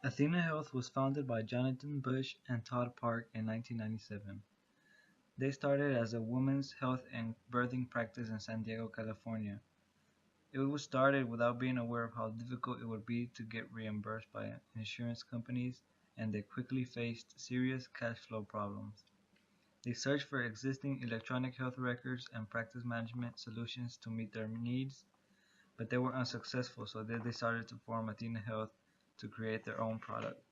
Athena Health was founded by Jonathan Bush and Todd Park in 1997. They started as a women's health and birthing practice in San Diego, California. It was started without being aware of how difficult it would be to get reimbursed by insurance companies, and they quickly faced serious cash flow problems. They searched for existing electronic health records and practice management solutions to meet their needs, but they were unsuccessful, so they decided to form Athena Health to create their own product.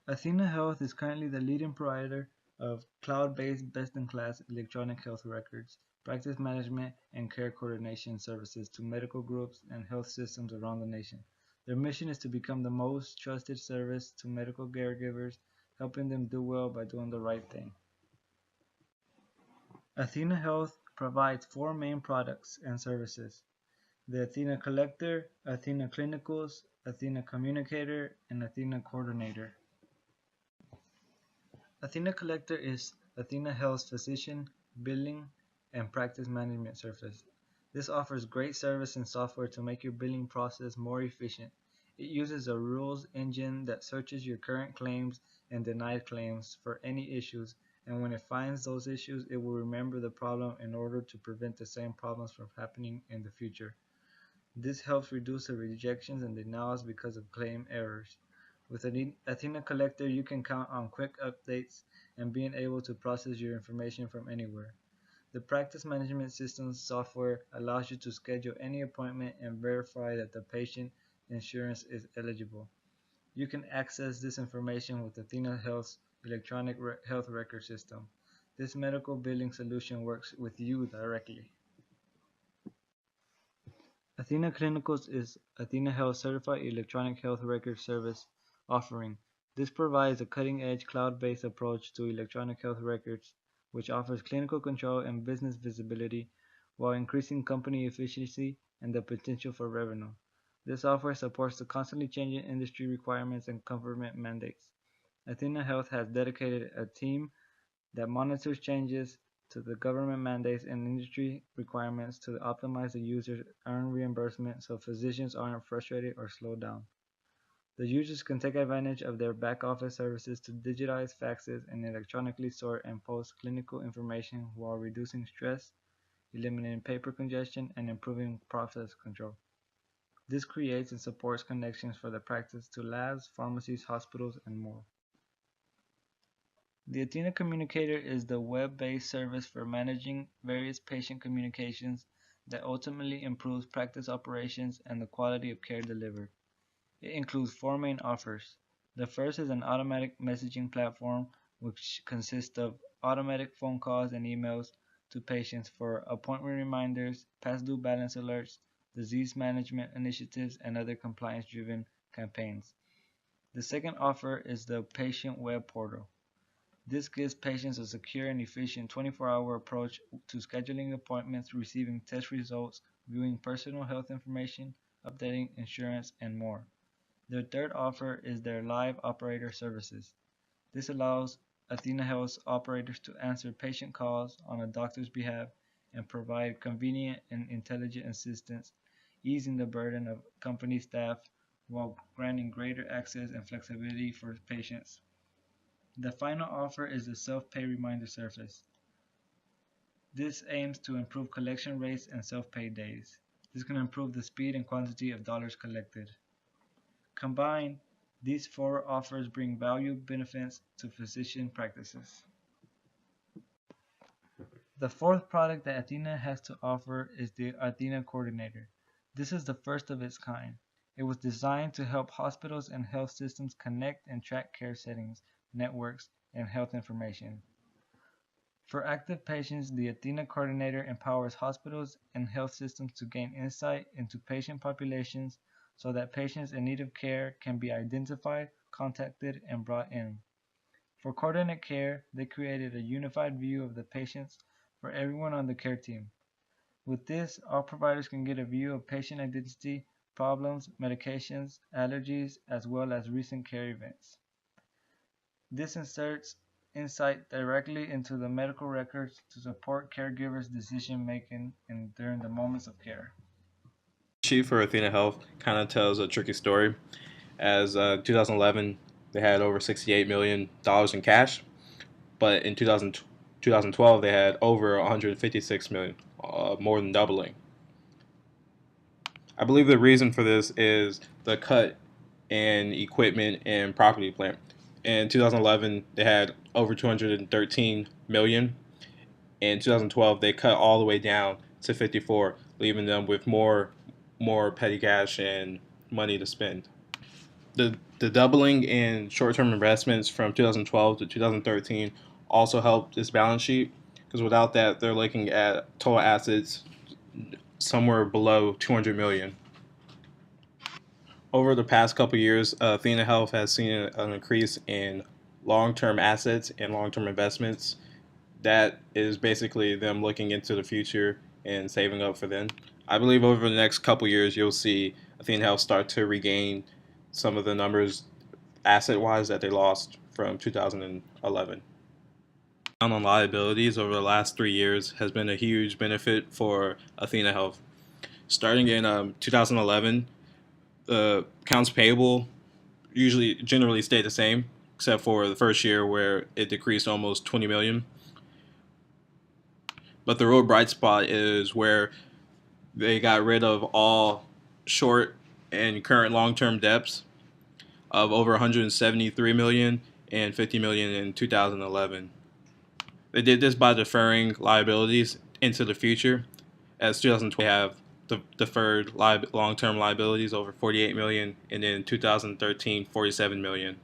Athena Health is currently the leading provider of cloud-based best-in-class electronic health records, practice management, and care coordination services to medical groups and health systems around the nation. Their mission is to become the most trusted service to medical caregivers, helping them do well by doing the right thing. Athena Health provides four main products and services: the Athena Collector, Athena Clinicals, Athena Communicator, and Athena Coordinator. Athena Collector is Athena Health's physician, billing, and practice management service. This offers great service and software to make your billing process more efficient. It uses a rules engine that searches your current claims and denied claims for any issues, and when it finds those issues, it will remember the problem in order to prevent the same problems from happening in the future. This helps reduce the rejections and denials because of claim errors. With Athena Collector, you can count on quick updates and being able to process your information from anywhere. The practice management systems software allows you to schedule any appointment and verify that the patient insurance is eligible. You can access this information with Athena Health's electronic health record system. This medical billing solution works with you directly. Athena Clinicals is Athena Health's certified electronic health record service offering. This provides a cutting-edge cloud-based approach to electronic health records, which offers clinical control and business visibility while increasing company efficiency and the potential for revenue. This software supports the constantly changing industry requirements and government mandates. Athena Health has dedicated a team that monitors changes to the government mandates and industry requirements to optimize the user's earned reimbursement so physicians aren't frustrated or slowed down. The users can take advantage of their back-office services to digitize faxes and electronically sort and post clinical information while reducing stress, eliminating paper congestion, and improving process control. This creates and supports connections for the practice to labs, pharmacies, hospitals, and more. The Athena Communicator is the web-based service for managing various patient communications that ultimately improves practice operations and the quality of care delivered. It includes four main offers. The first is an automatic messaging platform, which consists of automatic phone calls and emails to patients for appointment reminders, past due balance alerts, disease management initiatives, and other compliance-driven campaigns. The second offer is the patient web portal. This gives patients a secure and efficient 24-hour approach to scheduling appointments, receiving test results, viewing personal health information, updating insurance, and more. Their third offer is their live operator services. This allows Athena Health's operators to answer patient calls on a doctor's behalf and provide convenient and intelligent assistance, easing the burden of company staff while granting greater access and flexibility for patients. The final offer is the self-pay reminder service. This aims to improve collection rates and self-pay days. This can improve the speed and quantity of dollars collected. Combined, these four offers bring value benefits to physician practices. The fourth product that Athena has to offer is the Athena Coordinator. This is the first of its kind. It was designed to help hospitals and health systems connect and track care settings, networks, and health information. For active patients, the Athena Coordinator empowers hospitals and health systems to gain insight into patient populations so that patients in need of care can be identified, contacted, and brought in. For coordinate care, they created a unified view of the patients for everyone on the care team. With this, all providers can get a view of patient identity, problems, medications, allergies, as well as recent care events. This inserts insight directly into the medical records to support caregivers' decision making during the moments of care. Chief for Athena Health kind of tells a tricky story. As 2011, they had over $68 million in cash, but in 2012 they had over 156 million, more than doubling. I believe the reason for this is the cut in equipment and property plant. In 2011, they had over 213 million. In 2012, they cut all the way down to 54, leaving them with more petty cash and money to spend. The doubling in short-term investments from 2012 to 2013 also helped this balance sheet, because without that, they're looking at total assets somewhere below 200 million. Over the past couple years, Athena Health has seen an increase in long-term assets and long-term investments. That is basically them looking into the future and saving up for then. I believe over the next couple years, you'll see Athena Health start to regain some of the numbers asset-wise that they lost from 2011. On liabilities over the last 3 years has been a huge benefit for Athena Health. Starting in 2011, the accounts payable generally stay the same, except for the first year where it decreased almost 20 million. But the real bright spot is where they got rid of all short and current long-term debts of over 173 million and 50 million in 2011. They did this by deferring liabilities into the future. As 2020 have deferred long-term liabilities over 48 million, and in 2013 47 million.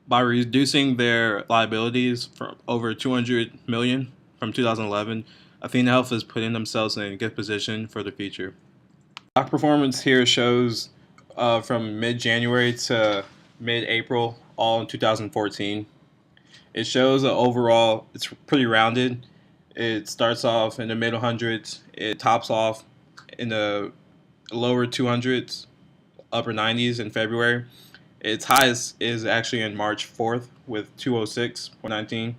By reducing their liabilities from over 200 million from 2011, Athena Health is putting themselves in a good position for the future. Stock performance here shows from mid-January to mid-April, all in 2014. It shows that overall it's pretty rounded. It starts off in the mid hundreds. It tops off in the lower 200s, upper 90s in February. Its highest is actually in March 4th with 206.19.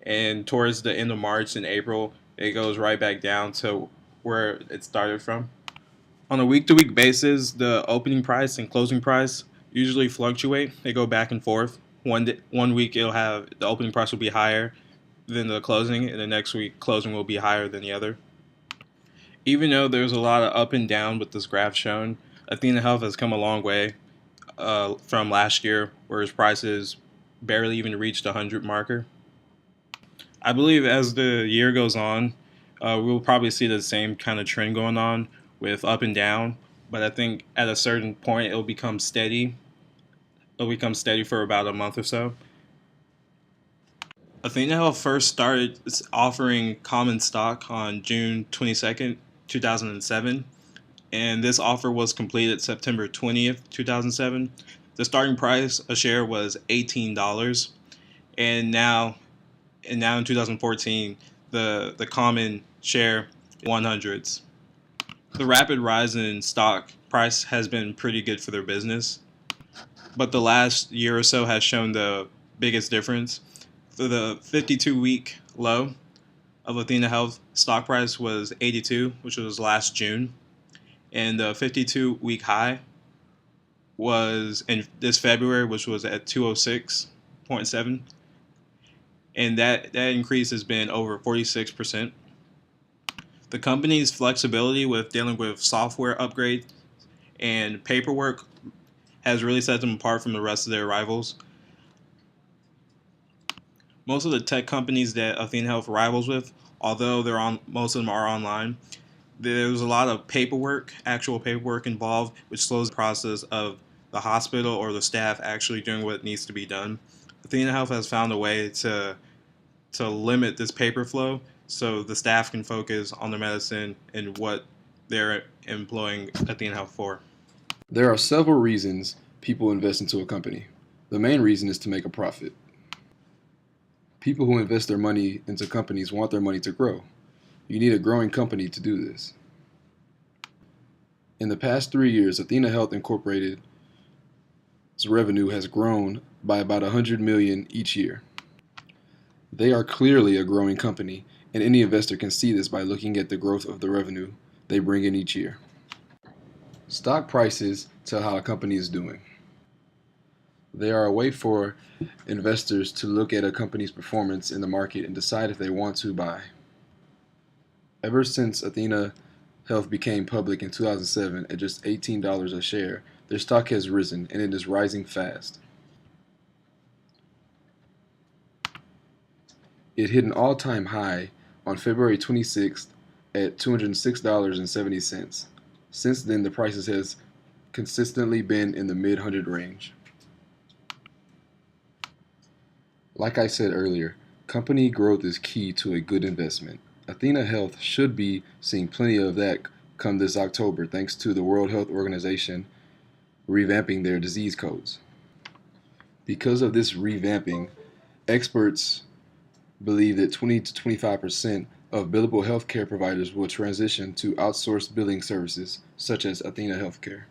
And towards the end of March and April, it goes right back down to where it started from. On a week-to-week basis, the opening price and closing price usually fluctuate. They go back and forth. One week it'll have the opening price will be higher than the closing, and the next week closing will be higher than the other. Even though there's a lot of up and down with this graph shown, Athena Health has come a long way from last year, where its prices barely even reached the 100 marker. I believe as the year goes on, we'll probably see the same kind of trend going on with up and down, but I think at a certain point it'll become steady. It'll become steady for about a month or so. Athena Health first started offering common stock on June 22nd, 2007, and this offer was completed September 20th, 2007. The starting price a share was $18, and now in 2014, the common share 100s. The rapid rise in stock price has been pretty good for their business, but the last year or so has shown the biggest difference. For the 52-week low of Athena Health, stock price was 82, which was last June, and the 52-week high was in this February, which was at 206.7, and that increase has been over 46%. The company's flexibility with dealing with software upgrades and paperwork has really set them apart from the rest of their rivals. Most of the tech companies that Athena Health rivals with, although most of them are online, there's a lot of actual paperwork involved, which slows the process of the hospital or the staff actually doing what needs to be done. Athena Health has found a way to limit this paper flow so the staff can focus on the medicine and what they're employing Athena Health for. There are several reasons people invest into a company. The main reason is to make a profit. People who invest their money into companies want their money to grow. You need a growing company to do this. In the past 3 years, Athena Health Incorporated's revenue has grown by about $100 million each year. They are clearly a growing company, and any investor can see this by looking at the growth of the revenue they bring in each year. Stock prices tell how a company is doing. They are a way for investors to look at a company's performance in the market and decide if they want to buy. Ever since Athena Health became public in 2007 at just $18 a share, their stock has risen and it is rising fast. It hit an all-time high on February 26th at $206.70. Since then, the price has consistently been in the mid-100 range. Like I said earlier, company growth is key to a good investment. Athena Health should be seeing plenty of that come this October thanks to the World Health Organization revamping their disease codes. Because of this revamping, experts believe that 20 to 25% of billable healthcare providers will transition to outsourced billing services such as Athena Healthcare.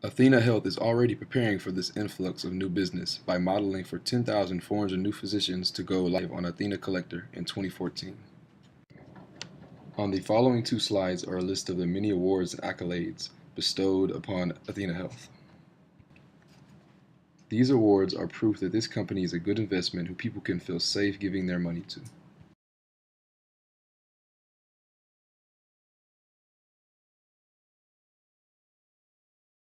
Athena Health is already preparing for this influx of new business by modeling for 10,400 new physicians to go live on Athena Collector in 2014. On the following two slides are a list of the many awards and accolades bestowed upon Athena Health. These awards are proof that this company is a good investment who people can feel safe giving their money to.